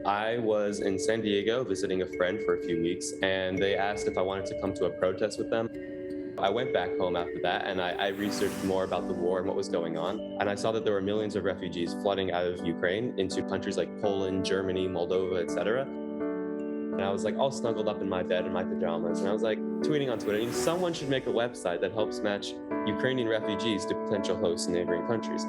I was in San Diego visiting a friend for a few weeks, and they asked if I wanted to come to a protest with them. I went back home after that, and I researched more about the war and what was going on. And I saw that there were millions of refugees flooding out of Ukraine into countries like Poland, Germany, Moldova, etc. And I was like all snuggled up in my bed in my pajamas. And I was like tweeting on Twitter, someone should make a website that helps match Ukrainian refugees to potential hosts in neighboring countries.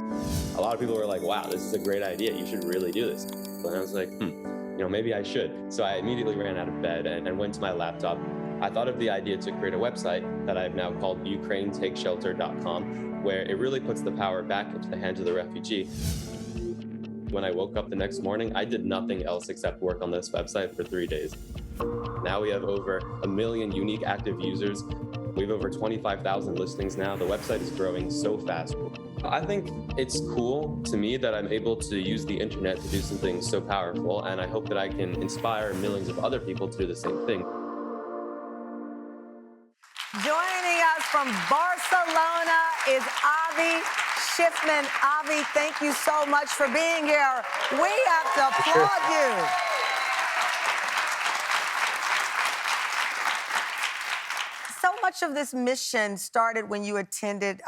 A lot of people were like, wow, this is a great idea. You should really do this. And I was like, maybe I should. So I immediately ran out of bed and went to my laptop. I thought of the idea to create a website that I've now called ukrainetakeshelter.com, where it really puts the power back into the hands of the refugee. When I woke up the next morning, I did nothing else except work on this website for 3 days. Now we have over 1 million unique active users. We have over 25,000 listings now. The website is growing so fast. I think it's cool to me that I'm able to use the internet to do something so powerful, and I hope that I can inspire millions of other people to do the same thing. Joining us from Barcelona is Avi Schiffmann. Avi, thank you so much for being here. We have to applaud you. So much of this mission started when you attended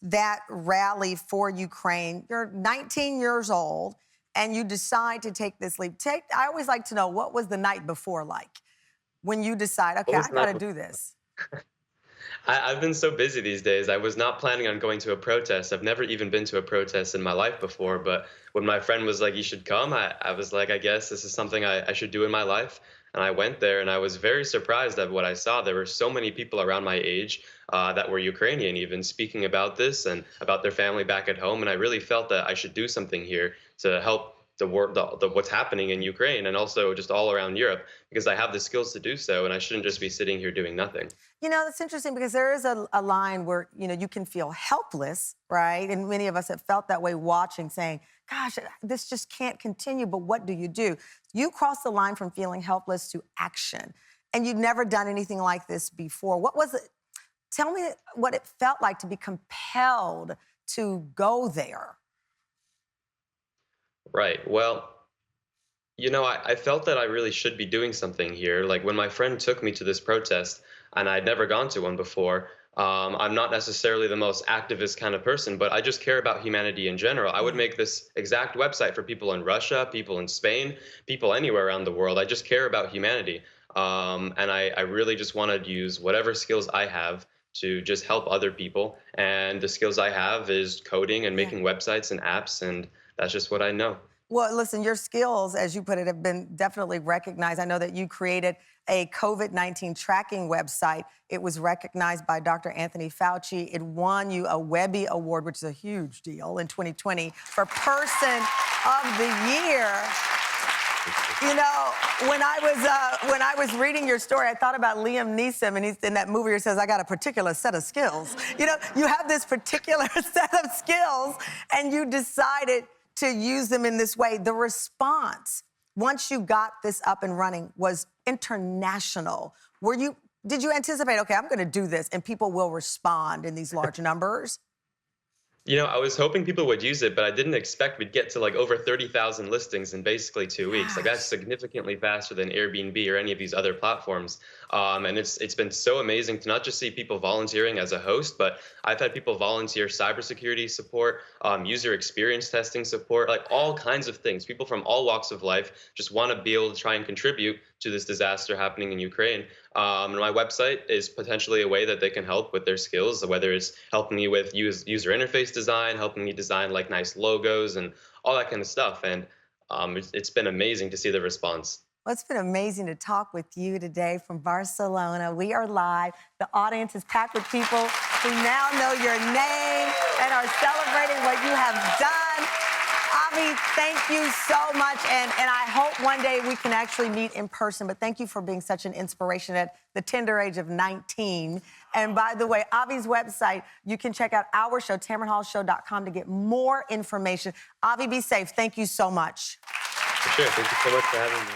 that rally for Ukraine. You're 19 years old, and you decide to take this leap. I always like to know, what was the night before like when you decide, okay, I got to do this? I've been so busy these days. I was not planning on going to a protest. I've never even been to a protest in my life before. But when my friend was like, you should come, I was like, I guess this is something I should do in my life. And I went there, and I was very surprised at what I saw. There were so many people around my age that were Ukrainian even, speaking about this and about their family back at home. And I really felt that I should do something here to help the what's happening in Ukraine and also just all around Europe, because I have the skills to do so, and I shouldn't just be sitting here doing nothing. You know, that's interesting, because there is a line where, you can feel helpless, right? And many of us have felt that way watching, saying, gosh, this just can't continue, but what do? You crossed the line from feeling helpless to action, and you'd never done anything like this before. What was it? Tell me what it felt like to be compelled to go there. Right. Well, I felt that I really should be doing something here. Like when my friend took me to this protest, and I'd never gone to one before, I'm not necessarily the most activist kind of person, but I just care about humanity in general. I would make this exact website for people in Russia, people in Spain, people anywhere around the world. I just care about humanity. And I really just want to use whatever skills I have to just help other people. And the skills I have is coding and making websites and apps, and that's just what I know. Well, listen, your skills, as you put it, have been definitely recognized. I know that you created a COVID-19 tracking website. It was recognized by Dr. Anthony Fauci. It won you a Webby Award, which is a huge deal, in 2020 for Person of the Year. When I was reading your story, I thought about Liam Neeson, and he's in that movie where he says, I got a particular set of skills. You have this particular set of skills, and you decided to use them in this way. The response, once you got this up and running, was international. Did you anticipate, okay, I'm going to do this, and people will respond in these large numbers? I was hoping people would use it, but I didn't expect we'd get to like over 30,000 listings in basically 2 weeks. Like that's significantly faster than Airbnb or any of these other platforms. And it's been so amazing to not just see people volunteering as a host, but I've had people volunteer cybersecurity support, user experience testing support, like all kinds of things. People from all walks of life just want to be able to try and contribute to this disaster happening in Ukraine. And my website is potentially a way that they can help with their skills, whether it's helping me with user interface design, helping me design like nice logos and all that kind of stuff. And it's been amazing to see the response. Well, it's been amazing to talk with you today from Barcelona. We are live. The audience is packed with people who now know your name and are celebrating what you have done. Avi, thank you so much, and I hope one day we can actually meet in person, but thank you for being such an inspiration at the tender age of 19. And by the way, Avi's website, you can check out our show, TamronHallShow.com, to get more information. Avi, be safe. Thank you so much. For sure. Thank you so much for having me.